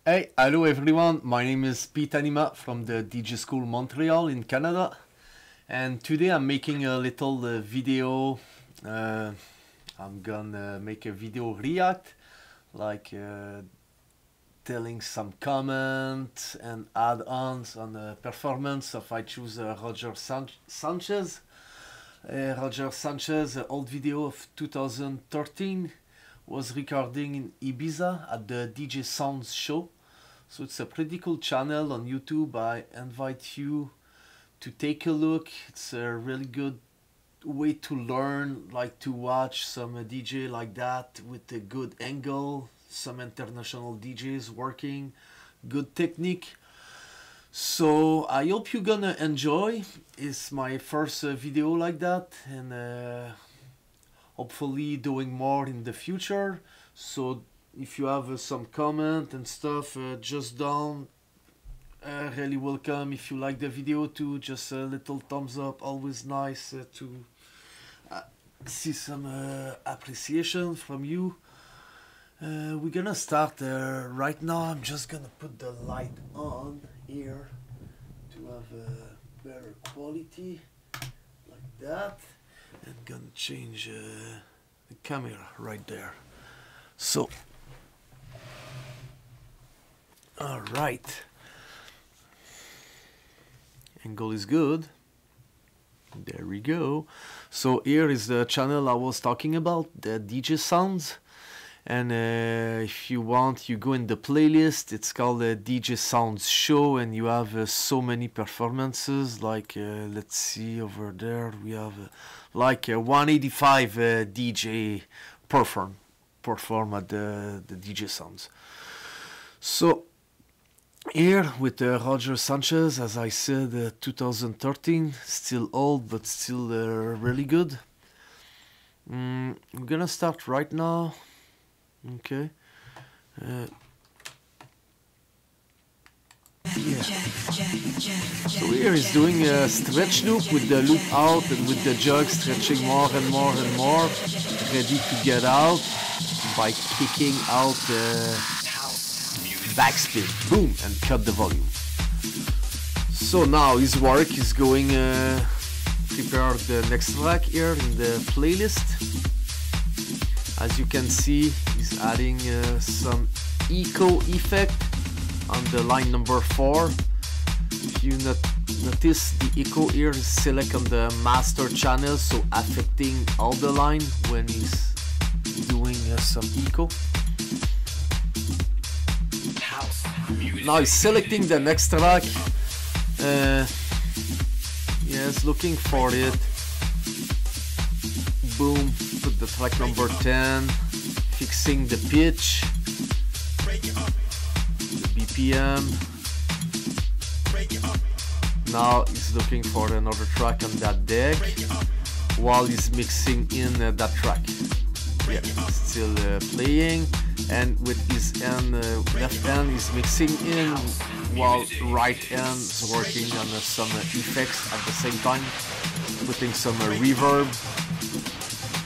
Hey, hello everyone, my name is Peet AnimA from the DJ School Montreal in Canada, and today I'm making a little video. I'm gonna make a video react, like telling some comments and add-ons on the performance of I choose Roger Sanchez. Roger Sanchez, old video of 2013, was recording in Ibiza at the DJsounds Show. So it's a pretty cool channel on YouTube. I invite you to take a look. It's a really good way to learn, like to watch some DJ like that with a good angle, some international DJs working, good technique. So I hope you're gonna enjoy. It's my first video like that, and hopefully doing more in the future. So if you have some comment and stuff, just down, really welcome. If you like the video too, just a little thumbs up, always nice to see some appreciation from you. We're gonna start right now. I'm just gonna put the light on here to have a better quality, like that, and gonna change the camera right there. So all right, angle is good. There we go. So here is the channel I was talking about, the DJsounds. And if you want, you go in the playlist. It's called the DJsounds Show, and you have so many performances. Like let's see over there, we have like 185 DJ perform at the DJsounds. So here with Roger Sanchez, as I said, 2013, still old but still really good. I'm gonna start right now. Okay. Yeah. So here he's doing a stretch loop with the loop out and with the jug stretching more and more and more, ready to get out by kicking out the backspin, boom, and cut the volume. So now his work is going, prepare the next track here in the playlist. As you can see, he's adding some echo effect on the line number 4. If you notice, the echo here is select on the master channel, so affecting all the line when he's doing some echo. Now he's selecting the next track. Yes, looking for it. Boom, put the track number 10, fixing the pitch, the BPM. Now he's looking for another track on that deck while he's mixing in that track. Yeah, still playing, and with his left hand he's mixing in while right hand is working on some effects at the same time, putting some reverb.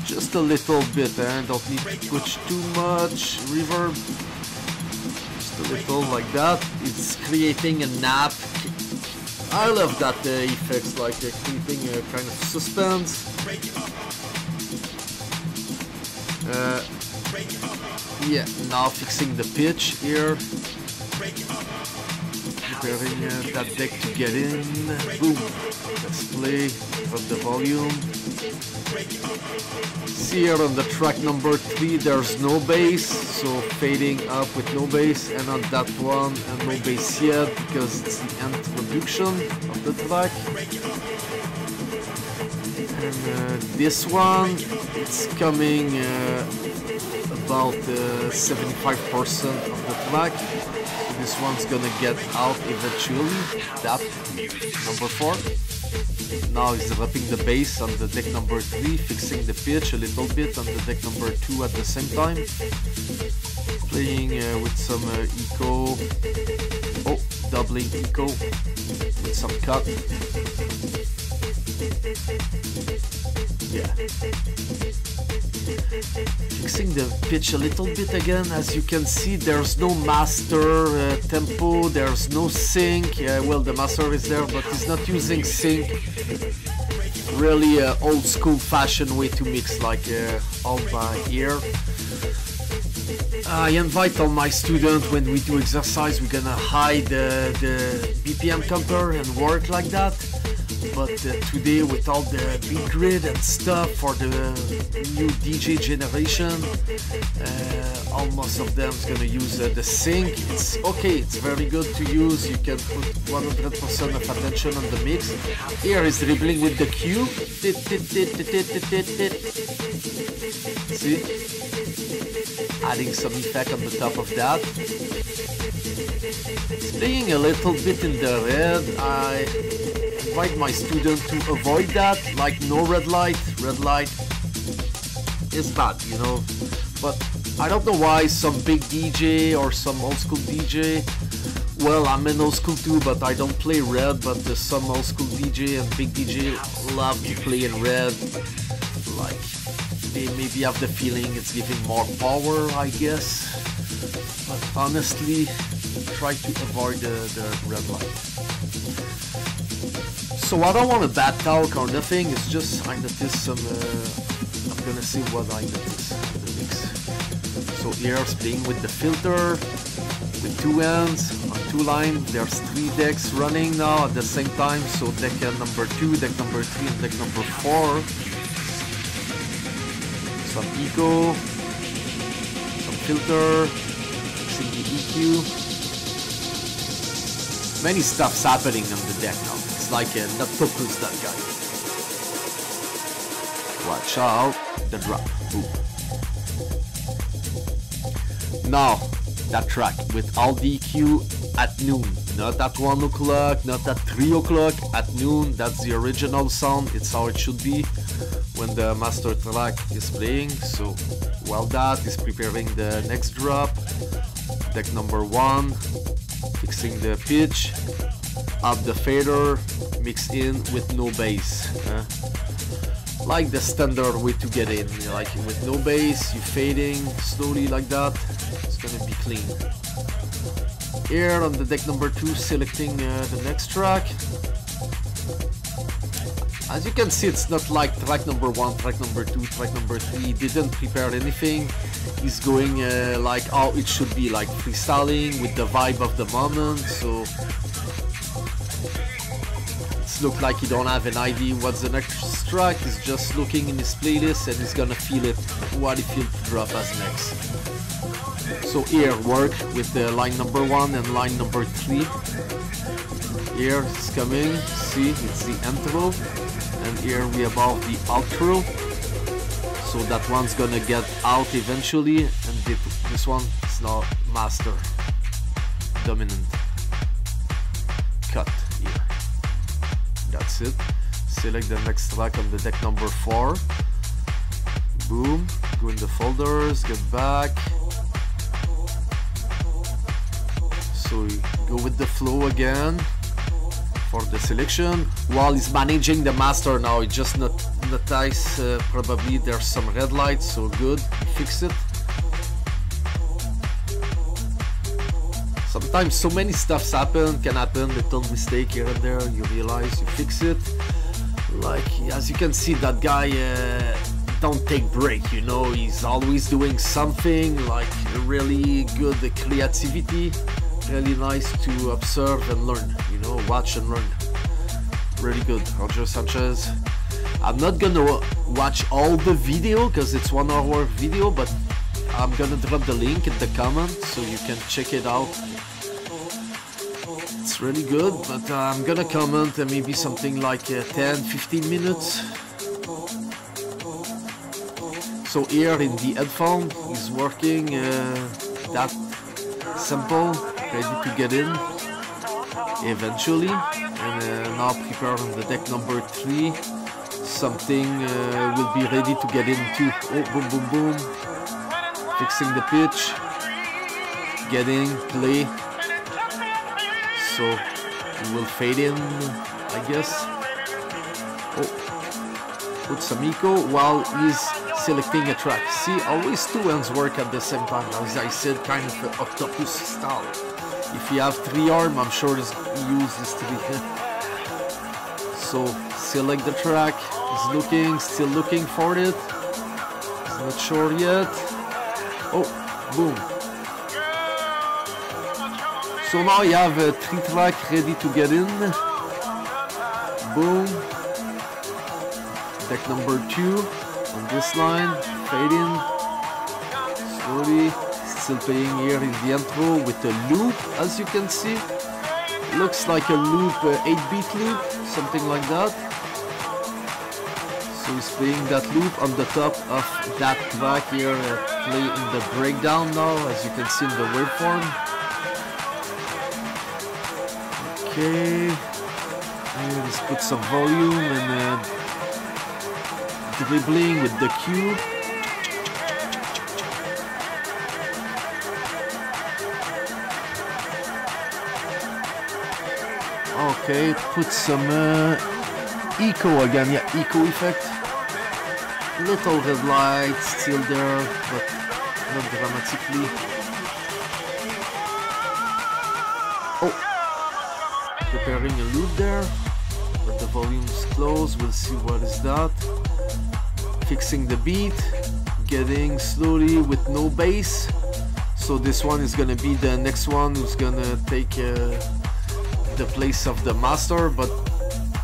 Just a little bit, don't need to push too much reverb. Just a little like that. It's creating a nap. I love that effects, like creating a kind of suspense. Yeah, now fixing the pitch here. Preparing that deck to get in. Boom. Let's play. Drop the volume. See here on the track number 3, there's no bass, so fading up with no bass, and on that one, no bass yet because it's the introduction of the track. And this one, it's coming about 75% of the track. So this one's gonna get out eventually. That number 4. Now he's dropping the bass on the deck number 3, fixing the pitch a little bit on the deck number 2 at the same time. Playing with some echo. Oh, doubling echo with some cut. Yeah. Fixing the pitch a little bit again. As you can see, there's no master tempo, there's no sync. Well, the master is there, but he's not using sync. Really old school fashion way to mix, like all by ear. I invite all my students, when we do exercise, we're gonna hide the BPM counter and work like that. But today, with all the beat grid and stuff for the new DJ generation, almost of them is gonna use the sync. It's okay, it's very good to use. You can put 100% of attention on the mix. Here is dribbling with the cue. See? Adding some effect on the top of that. It's playing a little bit in the red. I invite my student to avoid that, like no red light. Red light is bad, you know. But I don't know why some big DJ or some old school DJ, well, I'm an old school too, but I don't play red, but some old school DJ and big DJ love to play in red. Like, they maybe have the feeling it's giving more power, I guess. But honestly, try to avoid the red light. So I don't want to bad talk or nothing, it's just I noticed some, I'm gonna see what I noticed in the mix. So here it's playing with the filter, with two ends, on two lines. There's 3 decks running now at the same time, so deck number 2, deck number 3, and deck number 4. Some echo, some filter, fixing the EQ. Many stuff's happening on the deck now. It's like not focus that guy. Watch out, the drop. Boom. Now, that track with all the EQ at noon. Not at 1 o'clock, not at 3 o'clock, at noon. That's the original sound. It's how it should be when the master track is playing. So while that is preparing the next drop, deck number 1, fixing the pitch, up the fader, mix in with no bass. Like the standard way to get in, like with no bass, you fading slowly like that, it's gonna be clean. Here on the deck number 2, selecting the next track. As you can see, it's not like track number 1, track number 2, track number 3. He didn't prepare anything. He's going like how it should be, like freestyling with the vibe of the moment. So it looks like he don't have an idea what's the next track. He's just looking in his playlist and he's gonna feel it, what he feels to drop as next. So here, work with the line number 1 and line number 3. Here it's coming, see, it's the intro, and here we have the outro. So that one's gonna get out eventually, and this one is now master, dominant, cut here. That's it. Select the next track on the deck number 4. Boom, go in the folders, get back. So you go with the flow again for the selection. While he's managing the master now, he just notice probably there's some red lights, so good, fix it. Sometimes so many stuffs can happen, little mistake here and there, you realize, you fix it. Like, as you can see, that guy don't take break, you know, he's always doing something, like really good creativity. Really nice to observe and learn, you know, watch and learn. Really good, Roger Sanchez. I'm not gonna watch all the video because it's 1 hour video, but I'm gonna drop the link in the comments so you can check it out. It's really good, but I'm gonna comment maybe something like 10-15 minutes. So here in the headphone, he's working that simple, ready to get in eventually. And now prepare on the deck number 3. Something will be ready to get into. Oh, boom, boom, boom. Fixing the pitch. Getting, play. So we will fade in, I guess. Oh, put some echo while he's selecting a track. See, always two hands work at the same time. As I said, kind of an octopus style. If you have three arms, I'm sure you use this three. So select the track. He's looking, still looking for it. He's not sure yet. Oh, boom. So now you have three tracks ready to get in. Boom. Deck number 2 on this line. Fade in. Slowly. Still playing here in the intro with a loop, as you can see. Looks like a loop, 8-beat loop, something like that. So he's playing that loop on the top of that track here, play in the breakdown now, as you can see in the waveform. Okay, here let's put some volume and dribbling with the cue. Okay, put some echo again, yeah, echo effect. Little red light still there, but not dramatically. Oh, preparing a loop there, but the volume's close. We'll see what is that. Fixing the beat, getting slowly with no bass. So this one is gonna be the next one who's gonna take the place of the master, but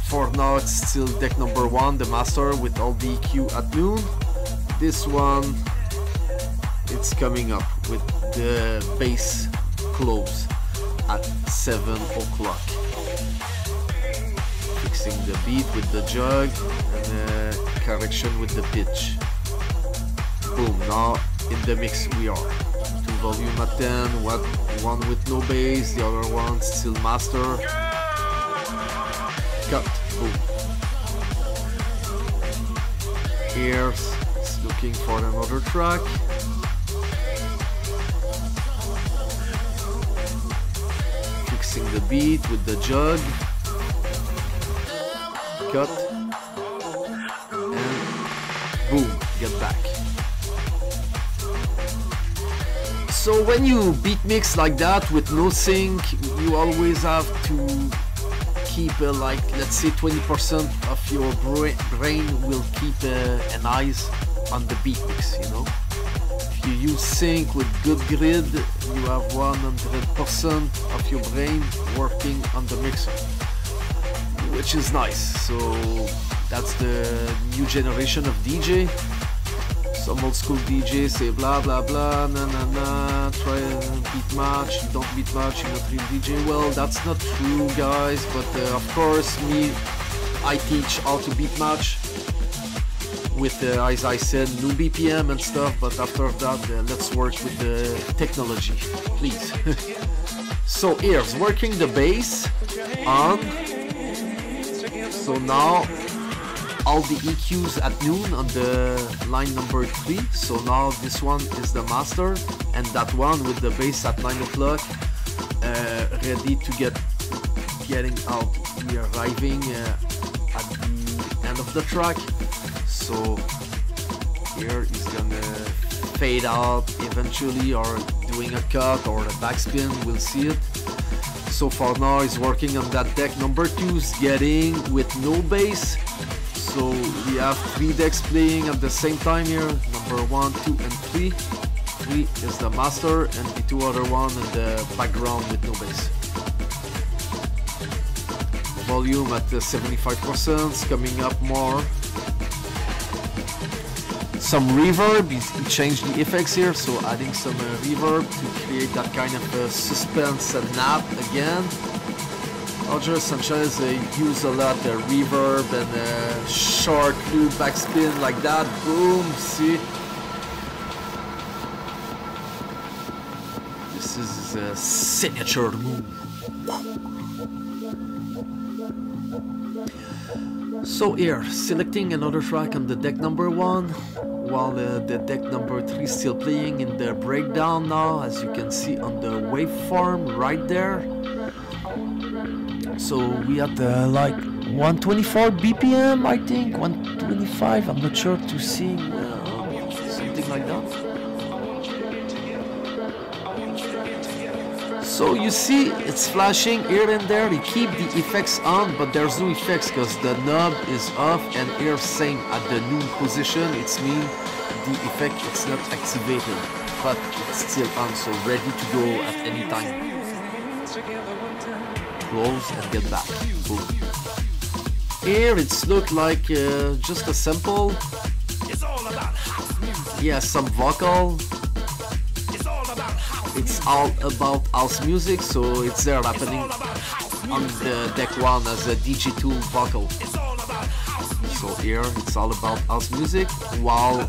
for now it's still deck number 1, the master, with all the EQ at noon. This one, it's coming up with the bass close at 7 o'clock. Fixing the beat with the jug and correction with the pitch. Boom, now in the mix we are. Volume at 10, one with no bass, the other one still master. Cut, boom. Here's looking for another track. Fixing the beat with the jug. Cut. And boom, get back. So when you beat mix like that with no sync, you always have to keep like, let's say 20% of your brain will keep an eyes on the beat mix, you know. If you use sync with good grid, you have 100% of your brain working on the mixer, which is nice. So that's the new generation of DJ. Some old school DJs say blah blah blah, na na na, try and beat match, you don't beat match, you're not real DJ. Well, that's not true, guys, but of course I teach how to beat match with, as I said, new BPM and stuff, but after that, let's work with the technology, please. So here's working the bass on, so now all the EQs at noon on the line number 3. So now this one is the master, and that one with the bass at 9 o'clock, ready to getting out. We are arriving at the end of the track. So here is gonna fade out eventually, or doing a cut or a backspin, we'll see it. So for now he's working on that deck number 2, is getting with no bass. So we have 3 decks playing at the same time here, number 1, 2 and 3. 3 is the master and the 2 other one in the background with no bass. Volume at 75%, is coming up more. Some reverb, he changed the effects here, so adding some reverb to create that kind of suspense and nap again. Roger Sanchez used a lot of reverb and short loop backspin like that. Boom, see? This is a signature move. So here, selecting another track on the deck number 1, while the deck number 3 is still playing in the breakdown now, as you can see on the waveform right there. So we had like 124 BPM, I think, 125, I'm not sure to see, well, something like that. So you see it's flashing here and there. They keep the effects on, but there's no effects because the knob is off, and here same at the noon position. It's mean the effect it's not activated, but it's still on, so ready to go at any time. Close and get back. Boom. Here it's look like just a sample. Yeah, some vocal. It's all about house music, so it's there happening on the deck one as a DJ tool vocal. So here it's all about house music, while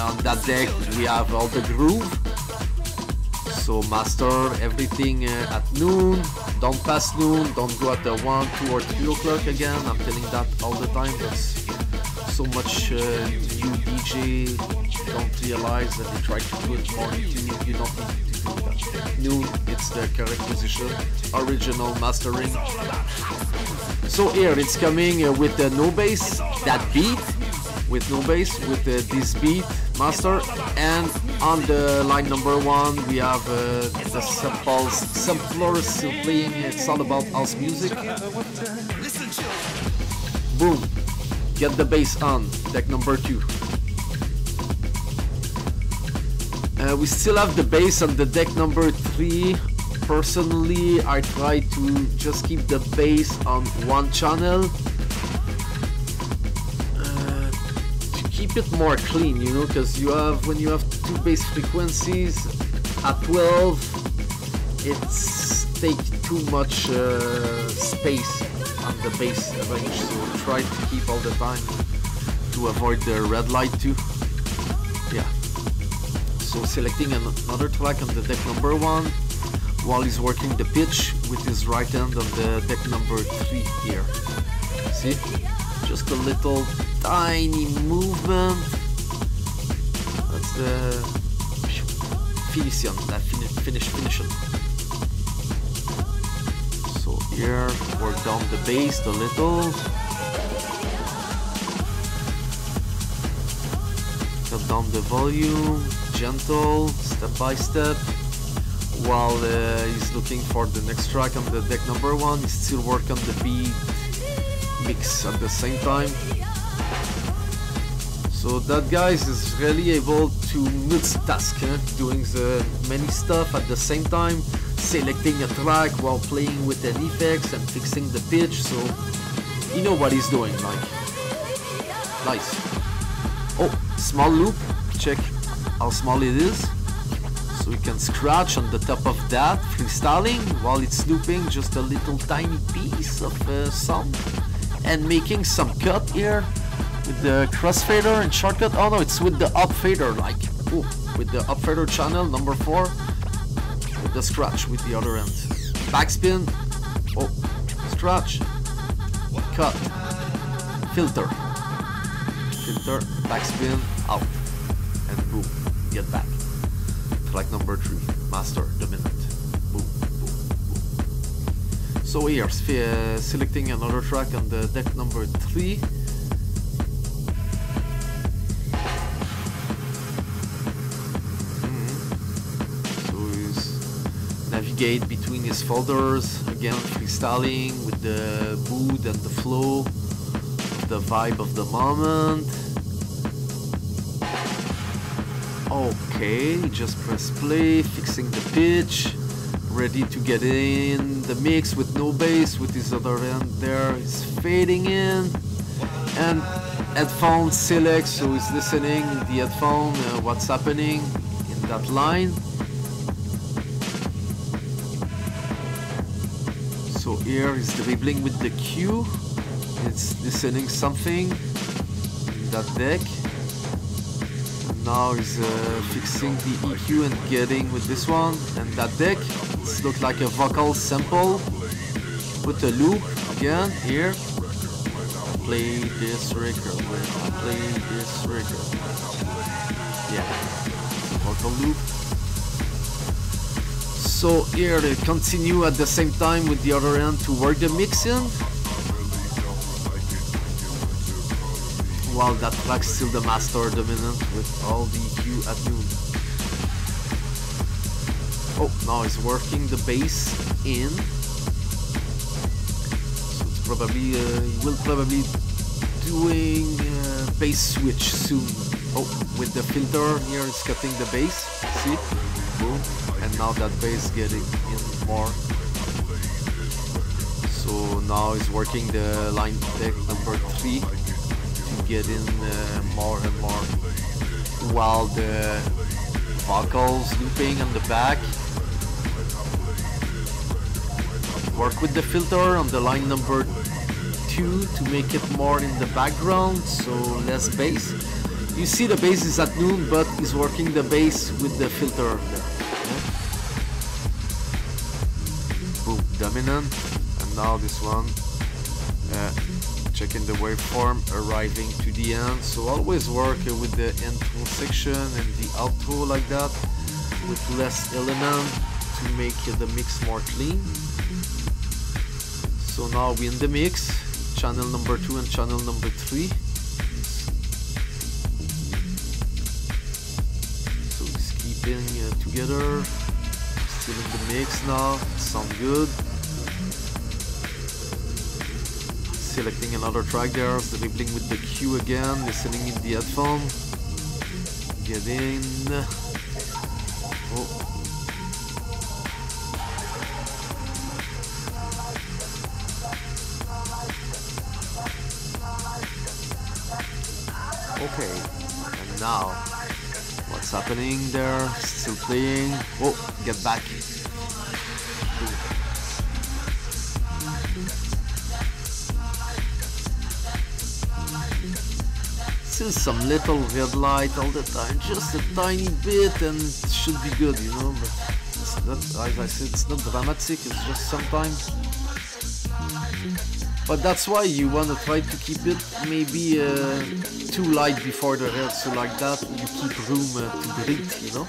on that deck we have all the groove. So master everything at noon, don't pass noon, don't go at the 1, 2 or 3 o'clock again. I'm telling that all the time. That's so much new DJ don't realize that they try to put morning tuning. You don't need to do that. Noon, it's the correct position, original mastering. So here it's coming with the no bass, that beat with no bass, with this beat master, and on the line number 1 we have the samplers still playing. It's all about house music. Boom, get the bass on deck number 2. We still have the bass on the deck number 3. Personally, I try to just keep the bass on one channel to keep it more clean, you know, because when you have 2 bass frequencies at 12, it's take too much space on the bass range, so try to keep all the time to avoid the red light too. Yeah. So selecting another track on the deck number 1 while he's working the pitch with his right hand on the deck number 3 here. See? Just a little tiny movement. That's the finishing. So here, work down the bass a little. Cut down the volume. Gentle, step by step, while he's looking for the next track on the deck number 1. He's still working on the beat mix at the same time. So that guys is really able to multitask, doing the many stuff at the same time, selecting a track while playing with the effects and fixing the pitch. So you know what he's doing, like nice. Oh, small loop, check how small it is, so you can scratch on the top of that, freestyling while it's looping just a little tiny piece of sound, and making some cut here with the crossfader and shortcut. Oh no, it's with the up fader, like with the up fader channel number 4, with the scratch with the other end. Backspin, oh, scratch, cut, filter, backspin, out, and boom. Get back. Track number 3, master, dominant. Boom, boom, boom. So here, selecting another track on the deck number 3. So he's navigate between his folders, again freestyling with the mood and the flow, the vibe of the moment. Okay, just press play, fixing the pitch, ready to get in the mix with no bass, with his other end there, he's fading in, and headphone select, so he's listening in the headphone, what's happening in that line. So here he's dribbling with the cue, it's listening something in that deck. Now he's fixing the EQ and getting with this one, and that deck, it looks like a vocal sample. Put a loop again here. Play this record, play this record. Yeah, vocal loop. So here they continue at the same time with the other end to work the mixing. While that track's still the master dominant with all the EQ at noon. Oh, now it's working the bass in. So it's probably, he will probably doing bass switch soon. Oh, with the filter here it's cutting the bass. See? Boom. And now that bass getting in more. So now it's working the line deck number 3 to get in more and more. While the vocals looping on the back. Work with the filter on the line number 2 to make it more in the background, so less bass. You see the bass is at noon, but he's working the bass with the filter there. Boom, dominant. And now this one, checking the waveform, arriving to the end. So always work with the intro section and the outro like that, with less element to make the mix more clean. So now we're in the mix, channel number 2 and channel number 3. So it's keeping together, still in the mix now, it sounds good. Selecting another track there, dribbling with the cue again, listening in the headphone. Get in. Oh. Okay, and now, what's happening there? Still playing. Oh, get back. Still some little red light all the time, just a tiny bit, and it should be good, you know, but it's not, as I said, it's not dramatic, it's just sometimes. But that's why you want to try to keep it maybe too light before the red, so like that you keep room to breathe, you know.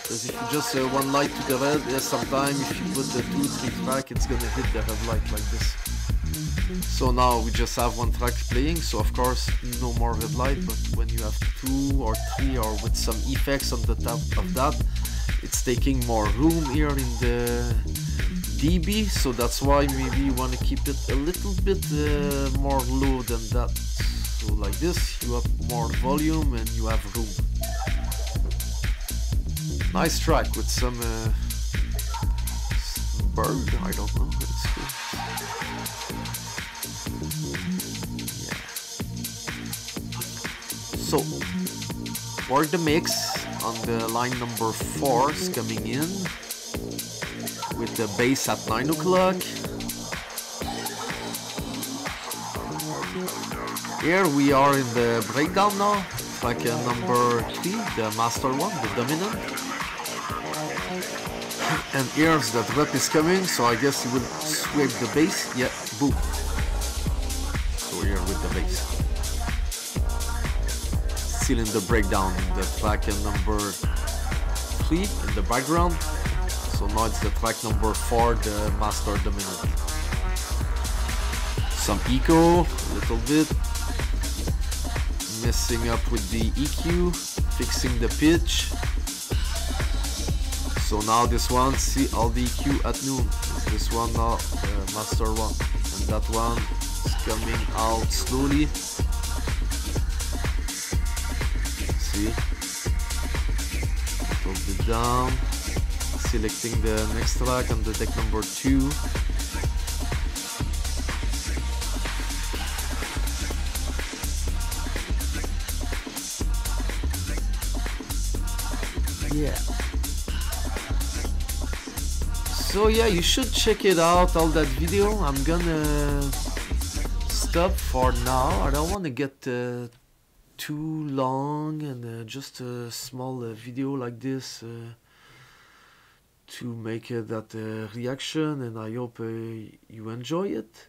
Because if you just one light to the red, sometimes if you put the 2-3 track, it's gonna hit the red light like this. So now we just have one track playing, so of course no more red light, but when you have 2 or 3 or with some effects on the top of that, it's taking more room here in the dB, so that's why maybe you want to keep it a little bit more low than that. So like this, you have more volume and you have room. Nice track with some bird, I don't know, it's cool. Yeah. So, for the mix on the line number 4 is coming in. With the bass at 9 o'clock. Here we are in the breakdown now. Track number 3, the master one, the dominant. And here's the drop is coming, so I guess you will sweep the bass. Yeah, boom. So here with the bass. Still in the breakdown, the track number 3 in the background. So now it's the track number 4, the master dominant. Some echo, a little bit. Messing up with the EQ, fixing the pitch. So now this one, see all the EQ at noon. This one now, master one. And that one is coming out slowly. See? A little bit down. Selecting the next track on the deck number 2. Yeah. So yeah, you should check it out, all that video. I'm gonna stop for now. I don't want to get too long, and just a small video like this to make that reaction, and I hope you enjoy it,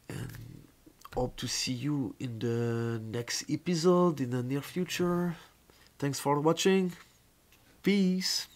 and hope to see you in the next episode in the near future. Thanks for watching. Peace.